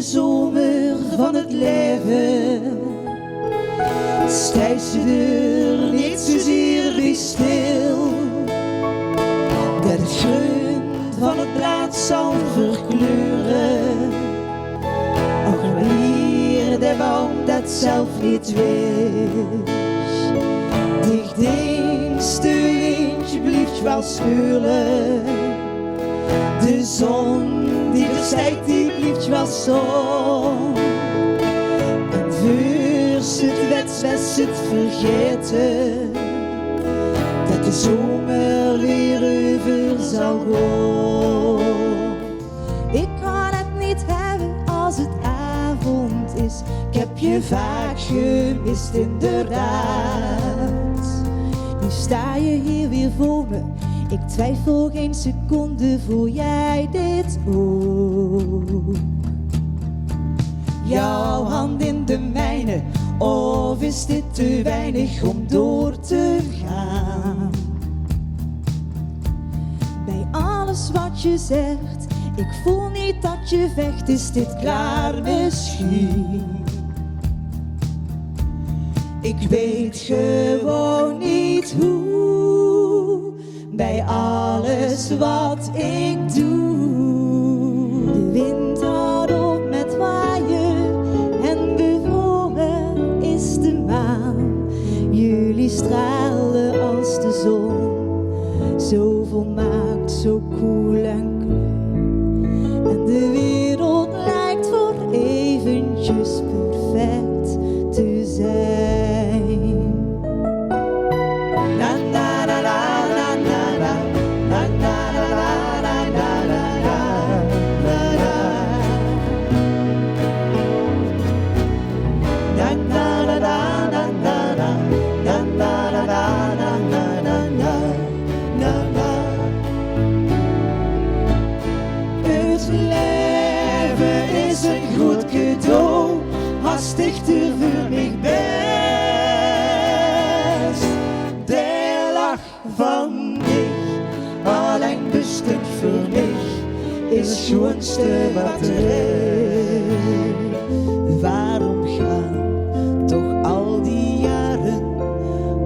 de zomer van het leven. Stijf je er niet zozeer bij stil, dat het groen van het blad zal verkleuren. Ook wanneer de boom dat zelf niet wist. Dicht eens de windje blijft wel schuilen. De zon die verstijgt, die blijft wel zon. En vuurs het wets het vergeten, dat de zomer weer over zal gaan. Ik kan het niet hebben als het avond is. Ik heb je vaak gemist inderdaad. Nu sta je hier weer voor me. Ik twijfel geen seconde, voel jij dit ook? Jouw hand in de mijne, of is dit te weinig om door te gaan? Bij alles wat je zegt, ik voel niet dat je vecht, is dit klaar misschien? Ik weet gewoon niet hoe, bij alles wat ik doe. De wind houdt op met waaien en bevroren is de maan. Jullie stralen als de zon, zo volmaakt, zo koel en klein. En de wereld lijkt voor eventjes perfect te zijn. Dichter voor mij best. De lach van mij, alleen bestemd voor mij, is het schoonste wat er is. Waarom gaan toch al die jaren,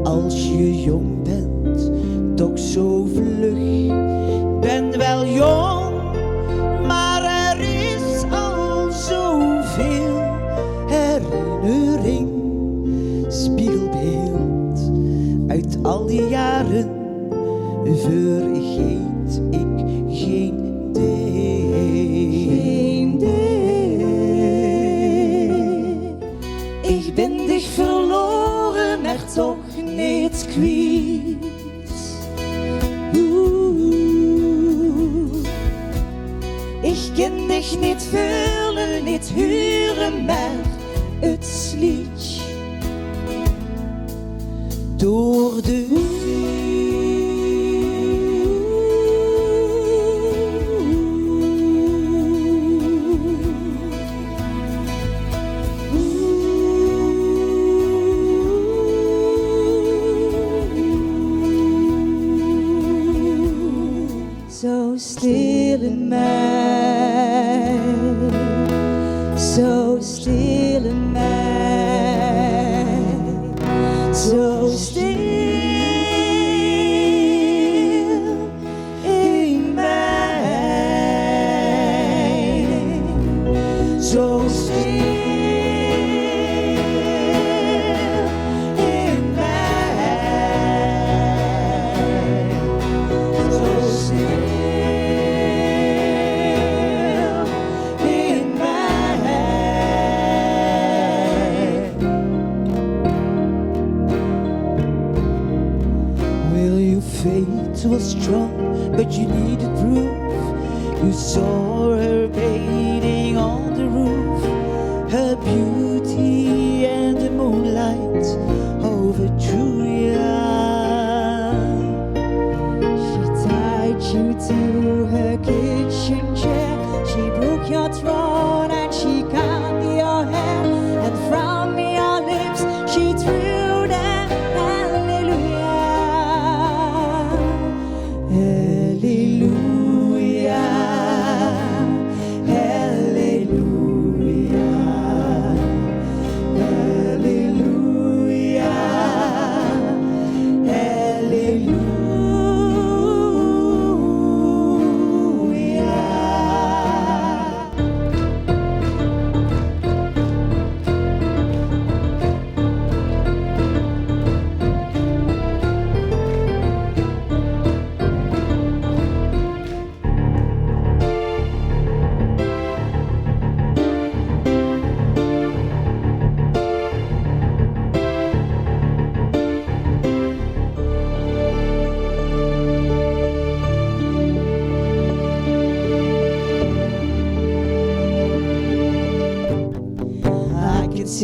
als je jong bent, toch zo vlug? Ik ben wel jong, maar er is al zoveel. Herinnering, spiegelbeeld uit al die jaren, vergeet ik geen deel. Geen deel. Ik ben dich verloren, maar toch niet kwijt. Ik ken dich niet vullen, niet huren, maar het liedje door de zo stil in mij, zo stil in mij, zo stil in mij, zo stil in mij, zo stil. Fate was strong, but you needed proof. You saw her bathing on the roof, her beauty and the moonlight overthrew you. She tied you to her kitchen chair, she broke your throne and she cut your hair, and from your lips she threw them hallelujah. Hallelujah, hallelujah.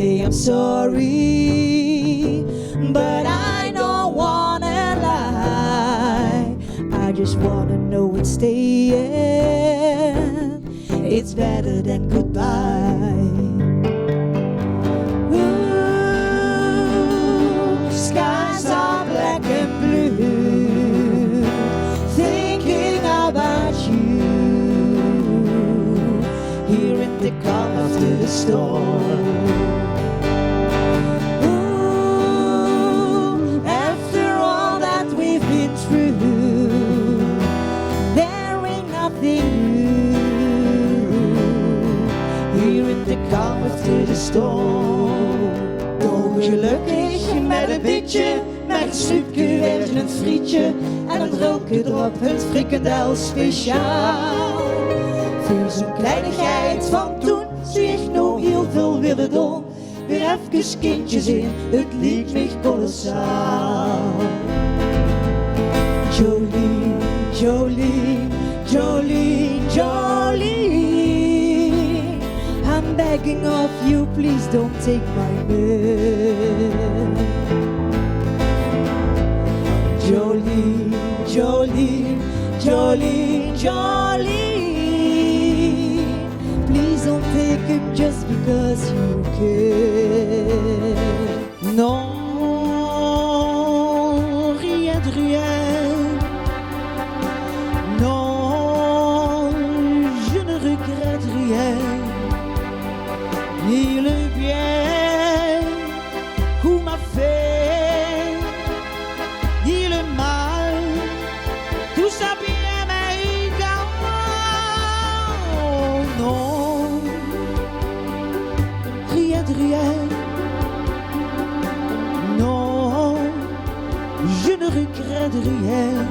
say I'm sorry, but I don't wanna lie. I just wanna know it's staying. It's better than goodbye. Ooh, skies are black and blue, thinking about you. Here in the calm after the storm. Ooh, after all that we've been through, there ain't nothing new. Hier in de calm after the storm. Dolgelukkig met een bitje, met een stukje en een frietje en een rookje erop, een frikandel speciaal. Voor zo'n kleinigheid van toen zie ik nog heel veel willen doen. Weer even kindjes in, het liet me kolossaal. Jolene, Jolene, Jolene, Jolene, I'm begging of you, please don't take my man. Jolene, Jolene, Jolene, Jolene, please don't take him just because you can. Non, rien de rien. Non, je ne regrette rien. Ni le bien qu'on m'a fait, ni le mal, tout ça bien m'a égal. Non, rien de rien. Non, je ne regrette rien.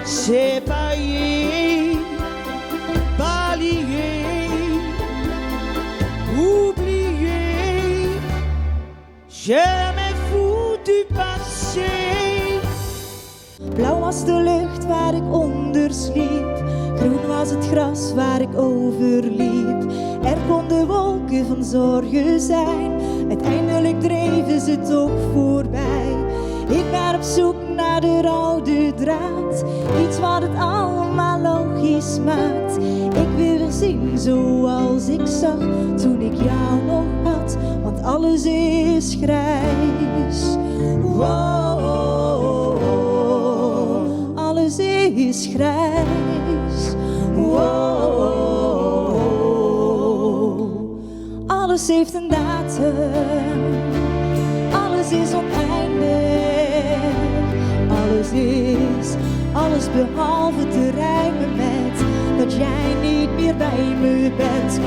C'est paillé, balayé, oublié. Je me fous du passé. Blauw was de lucht waar ik onder sliep. Groen was het gras waar ik overliep. Er konden wolken van zorgen zijn. Uiteindelijk dreven ze toch voorbij. Ik ben op zoek naar de rode draad. Iets wat het allemaal logisch maakt. Ik wil weer zien zoals ik zag toen ik jou nog had. Want alles is grijs. Wow, alles is grijs. Wow, alles heeft een datum. Alles is oneindig. Alles behalve te rijmen met dat jij niet meer bij me bent.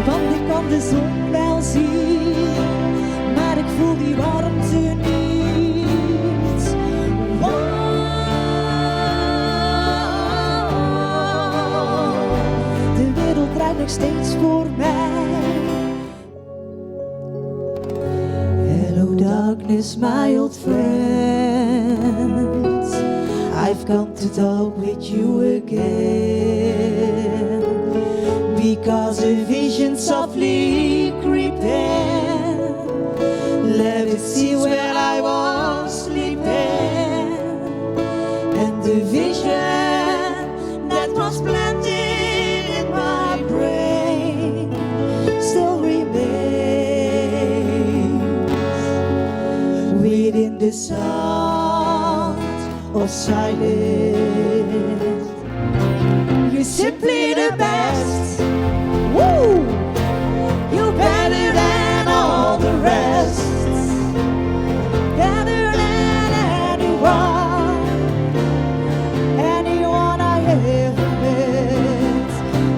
Want ik kan de zon wel zien, maar ik voel die warmte niet. De wereld draait nog steeds voor mij. Hello darkness, my old friend, I've come to talk with you again, because a vision softly creeping left its seeds where I was sleeping, and the vision that was planted in my brain still remains within the sound of silence. You're simply the best. Woo! You're better than all the rest. Better than anyone I ever met.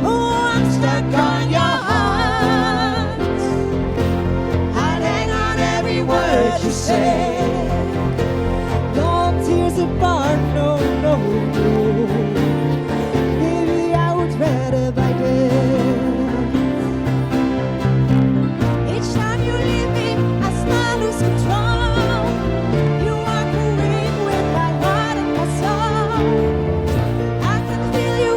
Oh, I'm stuck on your heart. I'd hang on every word you say. Don't tears apart, no, no, no. Baby, I would rather by then. Each time you leave me, I start lose control. You walk away with my heart and my soul. I can feel you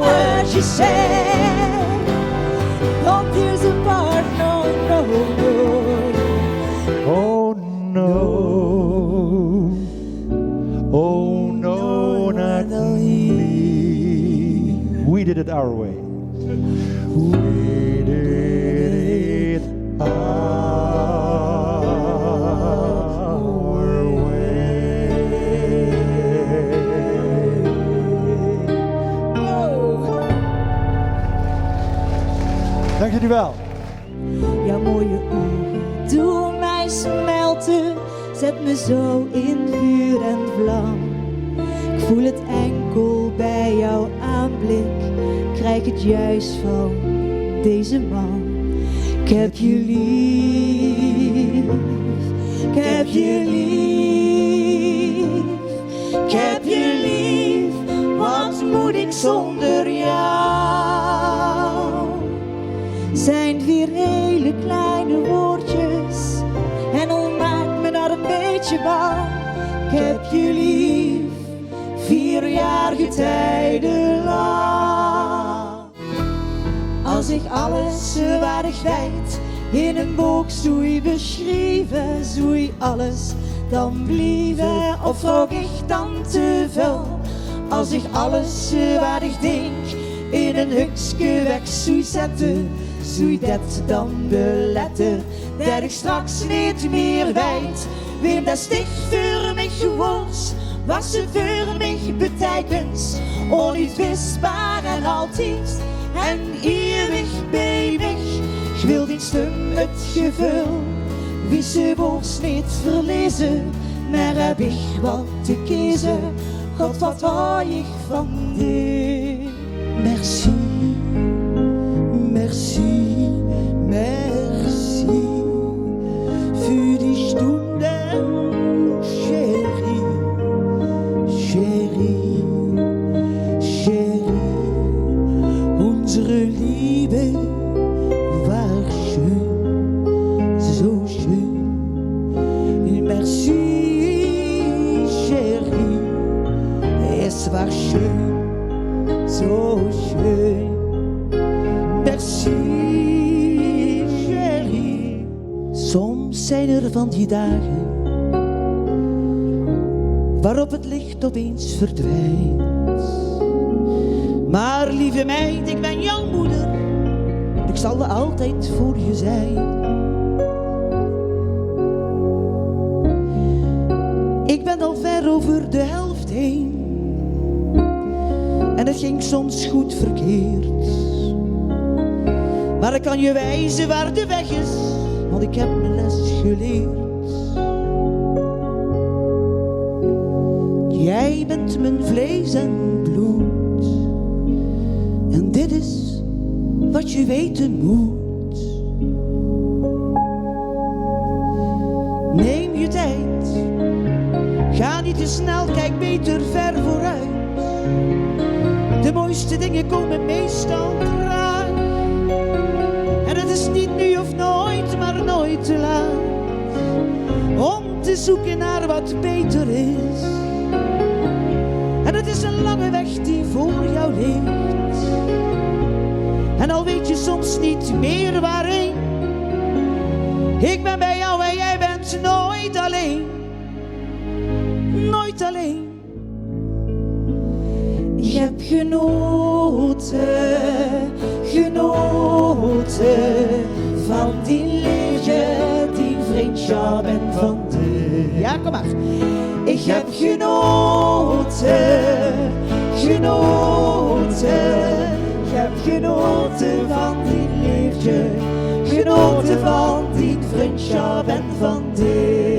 what you say. Don't tears apart, no, no, no. Oh no. Oh no, not me. We did it our way. We did it our way. Dank jullie wel. Jouw mooie ogen doen mij smelten, zet me zo in vuur en vlam. Ik voel het enkel bij jouw aanblik, krijg het juist van deze man. Ik heb je lief, ik heb je lief, ik heb je lief. Wat moet ik zonder jou? Zijn 4 hele kleine woordjes en al maakt me dat een beetje bang. Ik heb je lief, 4-jarige tijden lang. Als ik alles wat ik weet in een boek zou beschrijven, zou ik alles dan blijven of vroeg ik dan te veel? Als ik alles wat ik denk in een hukje weg zou zetten, zou je dat dan beletten? Dat ik straks niet meer weet wem dat sticht voor mij was. Was ze voor mij betekent, onuitwisbaar en altijd en eeuwig bij mij. Ik wil die stem het gevoel, wie ze woord niet verlezen, maar heb ik wat te kiezen. God, wat hou ik van dit? Merci, merci, merci für die Stunden, chérie, chérie, chérie. Unsere Liebe war schön, so schön. Merci, chérie, es war schön, so schön. Merci, chérie. Soms zijn er van die dagen waarop het licht opeens verdwijnt. Maar lieve meid, ik ben jouw moeder, ik zal er altijd voor je zijn. Ik ben al ver over de helft heen en het ging soms goed verkeerd. Maar ik kan je wijzen waar de weg is, want ik heb mijn les geleerd. Jij bent mijn vlees en bloed, en dit is wat je weten moet. Neem je tijd, ga niet te snel, kijk beter ver vooruit. De mooiste dingen komen meestal traag. En het is niet nu of nooit, maar nooit te laat om te zoeken naar wat beter is. En het is een lange weg die voor jou ligt. En al weet je soms niet meer waarheen, ik ben bij jou en jij bent nooit alleen. Nooit alleen. Ik heb genoten, genoten van die liefde, die vriendschap en van de... Ja, kom maar. Ik heb genoten, genoten. Ik heb genoten van die liefde, genoten van die vriendschap en van de...